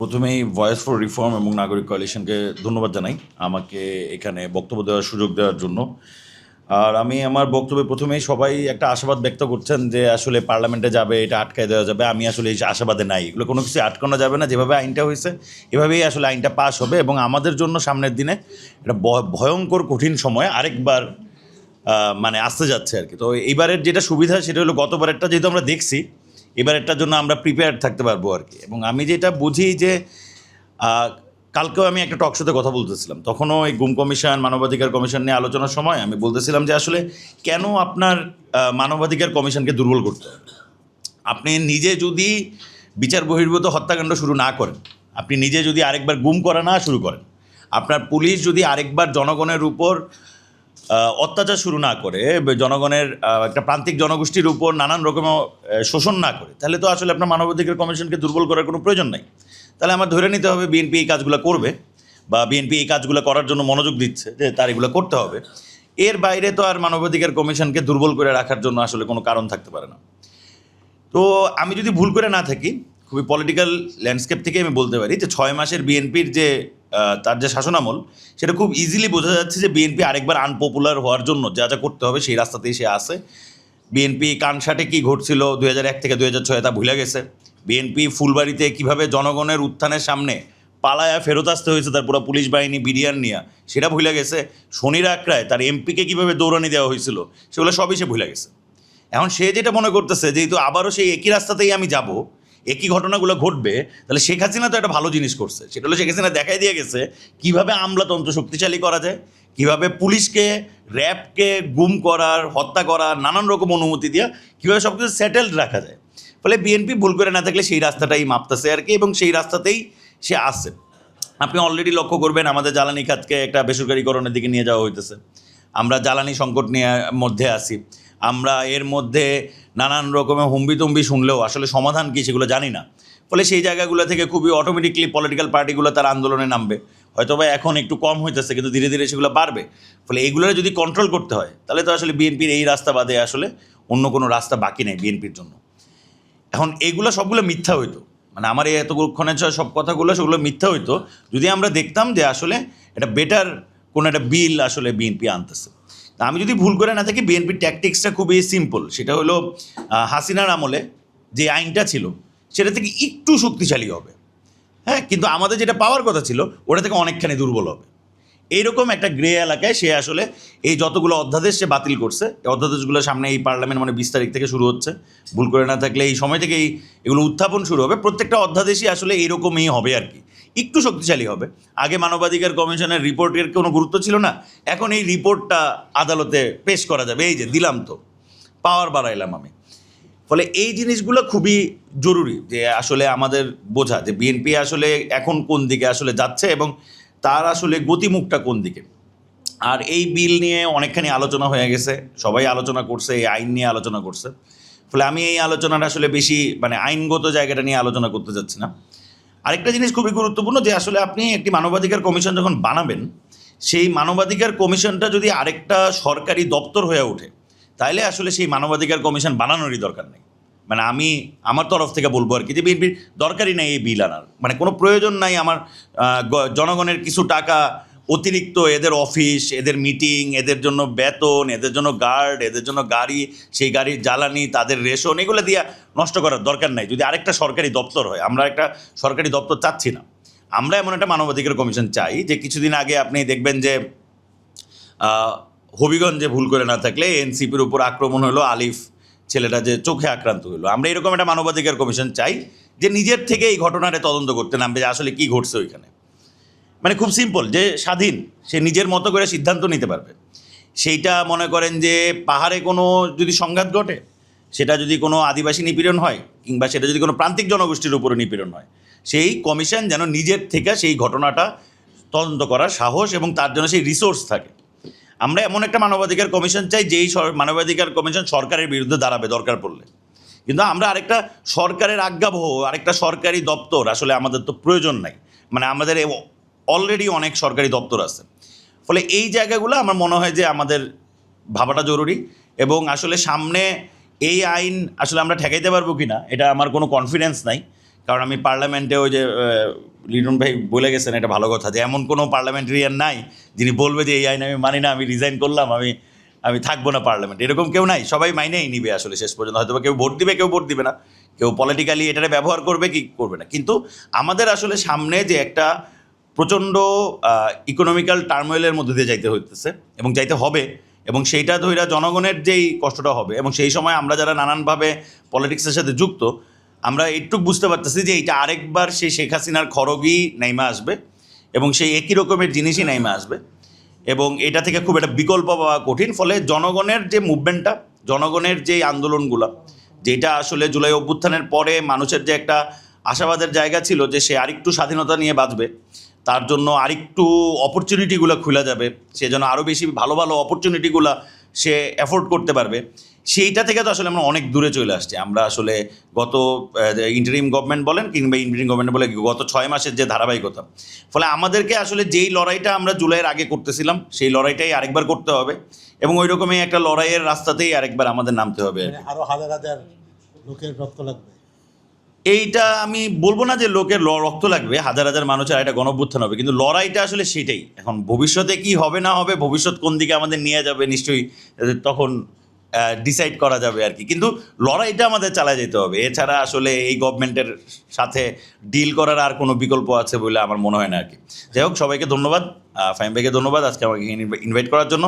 প্রথমেই voice for reform এবং নাগরিক কোয়ালিশনকে ধন্যবাদ জানাই আমাকে এখানে বক্তব্য দেওয়ার সুযোগ দেওয়ার জন্য। আর আমি আমার বক্তব্যে প্রথমেই সবাই একটা আশাবাদ ব্যক্ত করছেন যে আসলে পার্লামেন্টে যাবে, এটা আটকায় দেওয়া যাবে। আমি আসলে এই আশাবাদে নাই, এগুলো কোনো কিছু আটকানো যাবে না। যেভাবে আইনটা হয়েছে এভাবেই আসলে আইনটা পাস হবে এবং আমাদের জন্য সামনের দিনে এটা ভয়ঙ্কর কঠিন সময় আরেকবার মানে আসতে যাচ্ছে আর কি। তো এইবারের যেটা সুবিধা সেটা হলো গতবারেরটা যেহেতু আমরা দেখছি, এবারেরটার জন্য আমরা প্রিপেয়ার থাকতে পারবো আর কি। এবং আমি যেটা বুঝি যে কালকেও আমি একটা টক শোতে কথা বলতেছিলাম, তখনও এই গুম কমিশন মানবাধিকার কমিশন নিয়ে আলোচনার সময় আমি বলতেছিলাম যে আসলে কেন আপনার মানবাধিকার কমিশনকে দুর্বল করতে হবে। আপনি নিজে যদি বিচার বহির্ভূত হত্যাকাণ্ড শুরু না করেন, আপনি নিজে যদি আরেকবার গুম করা না শুরু করেন, আপনার পুলিশ যদি আরেকবার জনগণের উপর অত্যাচার শুরু না করে, জনগণের একটা প্রান্তিক জনগোষ্ঠীর উপর নানান রকমের শোষণ না করে, তাহলে তো আসলে আপনার মানবাধিকার কমিশনকে দুর্বল করার কোনো প্রয়োজন নাই। তাহলে আমার ধরে নিতে হবে বিএনপি এই কাজগুলো করবে বা বিএনপি এই কাজগুলো করার জন্য মনোযোগ দিচ্ছে যে তার এগুলো করতে হবে। এর বাইরে তো আর মানবাধিকার কমিশনকে দুর্বল করে রাখার জন্য আসলে কোনো কারণ থাকতে পারে না। তো আমি যদি ভুল করে না থাকি, খুবই পলিটিক্যাল ল্যান্ডস্কেপ থেকে আমি বলতে পারি যে 6 মাসের বিএনপির যে তার যে শাসনামল, সেটা খুব ইজিলি বোঝা যাচ্ছে যে বিএনপি আরেকবার আনপপুলার হওয়ার জন্য যা যা করতে হবে সেই রাস্তাতেই সে আসে। বিএনপি কানসাটে কী ঘটছিল 2001 থেকে 2006 তা ভুলে গেছে। বিএনপি ফুলবাড়িতে কিভাবে জনগণের উত্থানের সামনে পালায়া ফেরত আসতে হয়েছে তার পুরো পুলিশ বাহিনী বিডিআর নিয়ে, সেটা ভুলে গেছে। শনির আখড়ায় তার এমপিকে কীভাবে দৌড়ানি দেওয়া হয়েছিল সেগুলো সবই সে ভুলে গেছে। এখন সে যেটা মনে করতেছে যেহেতু আবারও সেই একই রাস্তাতেই আমি যাব, একই ঘটনাগুলো ঘটবে, তাহলে শেখ হাসিনা তো একটা ভালো জিনিস করছে। সেটা হলো শেখ হাসিনা দেখাই দিয়ে গেছে কীভাবে আমলাতন্ত্র শক্তিশালী করা যায়, কীভাবে পুলিশকে র্যাবকে গুম করার হত্যা করার নানান রকম অনুমতি দিয়া কীভাবে সব কিছু সেটেলড রাখা যায়। ফলে বিএনপি ভুল করে না থাকলে সেই রাস্তাটাই মাপতেছে আর কি, এবং সেই রাস্তাতেই সে আসছে। আপনি অলরেডি লক্ষ্য করবেন আমাদের জ্বালানি খাতকে একটা বেসরকারিকরণের দিকে নিয়ে যাওয়া হইতেছে। আমরা জ্বালানি সংকট নিয়ে মধ্যে আছি। আমরা এর মধ্যে নানান রকমের হুম্বিতম্বি শুনলেও আসলে সমাধান কী সেগুলো জানি না। ফলে সেই জায়গাগুলো থেকে খুবই অটোমেটিকলি পলিটিক্যাল পার্টিগুলো তার আন্দোলনে নামবে। হয়তোবা এখন একটু কম হইতেছে, কিন্তু ধীরে ধীরে সেগুলো বাড়বে। ফলে এইগুলো যদি কন্ট্রোল করতে হয় তাহলে তো আসলে বিএনপির এই রাস্তা বাদে আসলে অন্য কোনো রাস্তা বাকি নেই বিএনপির জন্য। এখন এগুলো সবগুলো মিথ্যা হইতো, মানে আমার এই এতক্ষণের সব কথাগুলো সেগুলো মিথ্যা হইতো যদি আমরা দেখতাম যে আসলে এটা বেটার কোনো একটা বিল আসলে বিএনপি আনতেছে। তা আমি যদি ভুল করে না থাকি, বিএনপির ট্যাকটিক্সটা খুবই সিম্পল। সেটা হলো হাসিনার আমলে যে আইনটা ছিল সেটা থেকে একটু শক্তিশালী হবে, হ্যাঁ, কিন্তু আমাদের যেটা পাওয়ার কথা ছিল ওটা থেকে অনেকখানি দুর্বল হবে। এইরকম একটা গ্রে এলাকায় সে আসলে এই যতগুলো অধ্যাদেশ সে বাতিল করছে, এই অধ্যাদেশগুলো সামনে এই পার্লামেন্ট মানে 20 তারিখ থেকে শুরু হচ্ছে, ভুল করে না থাকলে এই সময় থেকেই এগুলো উত্থাপন শুরু হবে। প্রত্যেকটা অধ্যাদেশই আসলে এইরকমই হবে আর কি, একটু শক্তিশালী হবে। আগে মানবাধিকার কমিশনের রিপোর্টের কোনো গুরুত্ব ছিল না, এখন এই রিপোর্টটা আদালতে পেশ করা যাবে, এই যে দিলাম তো, পাওয়ার বাড়াইলাম আমি। ফলে এই জিনিসগুলো খুবই জরুরি যে আসলে আমাদের বোঝা যে বিএনপি আসলে এখন কোন দিকে আসলে যাচ্ছে এবং তার আসলে গতিমুখটা কোন দিকে। আর এই বিল নিয়ে অনেকখানি আলোচনা হয়ে গেছে, সবাই আলোচনা করছে, এই আইন নিয়ে আলোচনা করছে। ফলে আমি এই আলোচনাটা আসলে বেশি মানে আইনগত জায়গাটা নিয়ে আলোচনা করতে যাচ্ছি না। আরেকটা জিনিস খুবই গুরুত্বপূর্ণ যে আসলে আপনি একটি মানবাধিকার কমিশন যখন বানাবেন, সেই মানবাধিকার কমিশনটা যদি আরেকটা সরকারি দপ্তর হয়ে ওঠে, তাইলে আসলে সেই মানবাধিকার কমিশন বানানোরই দরকার নেই। মানে আমি আমার তরফ থেকে বলবো আর কি যে বিএনপির দরকারই নেই এই বিল আনার, মানে কোনো প্রয়োজন নাই আমার জনগণের কিছু টাকা অতিরিক্ত এদের অফিস, এদের মিটিং, এদের জন্য বেতন, এদের জন্য গার্ড, এদের জন্য গাড়ি, সেই গাড়ির জ্বালানি, তাদের রেশন, এগুলো দিয়ে নষ্ট করার দরকার নাই যদি আরেকটা সরকারি দপ্তর হয়। আমরা একটা সরকারি দপ্তর চাচ্ছি না, আমরা এমন একটা মানবাধিকার কমিশন চাই যে কিছুদিন আগে আপনি দেখবেন যে হবিগঞ্জে ভুল করে না থাকলে এনসিপির উপর আক্রমণ হলো, আলিফ ছেলেটা যে চোখে আক্রান্ত হলো। আমরা এরকম একটা মানবাধিকার কমিশন চাই যে নিজের থেকে এই ঘটনাটা তদন্ত করতে নামবে যে আসলে কী ঘটছে ওইখানে। মানে খুব সিম্পল, যে স্বাধীন, সে নিজের মতো করে সিদ্ধান্ত নিতে পারবে। সেইটা মনে করেন যে পাহাড়ে কোনো যদি সংঘাত ঘটে, সেটা যদি কোনো আদিবাসী নিপীড়ন হয়, কিংবা সেটা যদি কোনো প্রান্তিক জনগোষ্ঠীর উপরে নিপীড়ন হয়, সেই কমিশন যেন নিজের থেকে সেই ঘটনাটা তদন্ত করার সাহস এবং তার জন্য সেই রিসোর্স থাকে। আমরা এমন একটা মানবাধিকার কমিশন চাই যেই মানবাধিকার কমিশন সরকারের বিরুদ্ধে দাঁড়াবে দরকার পড়লে। কিন্তু আমরা আরেকটা সরকারের আজ্ঞাবহ আরেকটা সরকারি দপ্তর আসলে আমাদের তো প্রয়োজন নাই। মানে আমাদের অলরেডি অনেক সরকারি দপ্তর আছে। ফলে এই জায়গাগুলো আমার মনে হয় যে আমাদের ভাবাটা জরুরি। এবং আসলে সামনে এই আইন আসলে আমরা ঠেকাইতে পারবো কি না এটা আমার কোনো কনফিডেন্স নাই, কারণ আমি পার্লামেন্টে ওই যে লিটন ভাই বলে গেছেন একটা ভালো কথা, যে এমন কোনো পার্লামেন্টারিয়ান নাই যিনি বলবে যে এই আইন আমি মানি না, আমি রিজাইন করলাম, আমি থাকবো না পার্লামেন্ট, এরকম কেউ নাই। সবাই মাইনেই নিবে আসলে শেষ পর্যন্ত। হয়তো বা কেউ ভোট দিবে, কেউ ভোট দিবে না, কেউ পলিটিক্যালি এটারে ব্যবহার করবে কি করবে না। কিন্তু আমাদের আসলে সামনে যে একটা প্রচণ্ড ইকোনমিক্যাল টার্মোয়েলের মধ্যে দিয়ে যাইতে হইতেছে এবং যাইতে হবে, এবং সেইটা ধইরা জনগণের যেই কষ্টটা হবে, এবং সেই সময় আমরা যারা নানানভাবে পলিটিক্সের সাথে যুক্ত, আমরা একটু বুঝতে পারতেছি যে এইটা আরেকবার সেই শেখ হাসিনার খড়গই নাইমা আসবে এবং সেই একই রকমের জিনিসই নাইমা আসবে, এবং এটা থেকে খুব একটা বিকল্প পাওয়া কঠিন। ফলে জনগণের যে মুভমেন্টটা, জনগণের যে আন্দোলনগুলো, যেটা আসলে জুলাই অভ্যুত্থানের পরে মানুষের যে একটা আশাবাদের জায়গা ছিল যে সে আরেকটু স্বাধীনতা নিয়ে বাঁচবে, তার জন্য আরেকটু অপরচুনিটিগুলো খুলে যাবে, সে যেন আরও বেশি ভালো ভালো অপরচুনিটিগুলো সে অ্যাফোর্ড করতে পারবে, সেইটা থেকে তো আসলে আমরা অনেক দূরে চলে আসছি। আমরা আসলে গত ইন্টারিম গভর্নমেন্ট বলেন কিংবা ইন্টারিম গভর্নমেন্ট বলে গত 6 মাসের যে ধারাবাহিকতা, ফলে আমাদেরকে আসলে যেই লড়াইটা আমরা জুলাইয়ের আগে করতেছিলাম সেই লড়াইটাই আরেকবার করতে হবে, এবং ওই রকমই একটা লড়াইয়ের রাস্তাতেই আরেকবার আমাদের নামতে হবে। মানে আরো হাজার হাজার লোকের রক্ত লাগবে। এইটা আমি বলবো না যে লোকের রক্ত লাগবে, হাজার হাজার মানুষের একটা গণঅভ্যুত্থান হবে, কিন্তু লড়াইটা আসলে সেটাই। এখন ভবিষ্যতে কি হবে না হবে, ভবিষ্যৎ কোন দিকে আমাদের নিয়ে যাবে, নিশ্চয়ই তখন ডিসাইড করা যাবে আর কি। কিন্তু লড়াইটা আমাদের চালায় যেতে হবে, এছাড়া আসলে এই গভর্নমেন্টের সাথে ডিল করার আর কোনো বিকল্প আছে বলে আমার মনে হয় না আর কি। যাই হোক, সবাইকে ধন্যবাদ, ফাহিম ভাইকে ধন্যবাদ আজকে আমাকে ইনভাইট করার জন্য।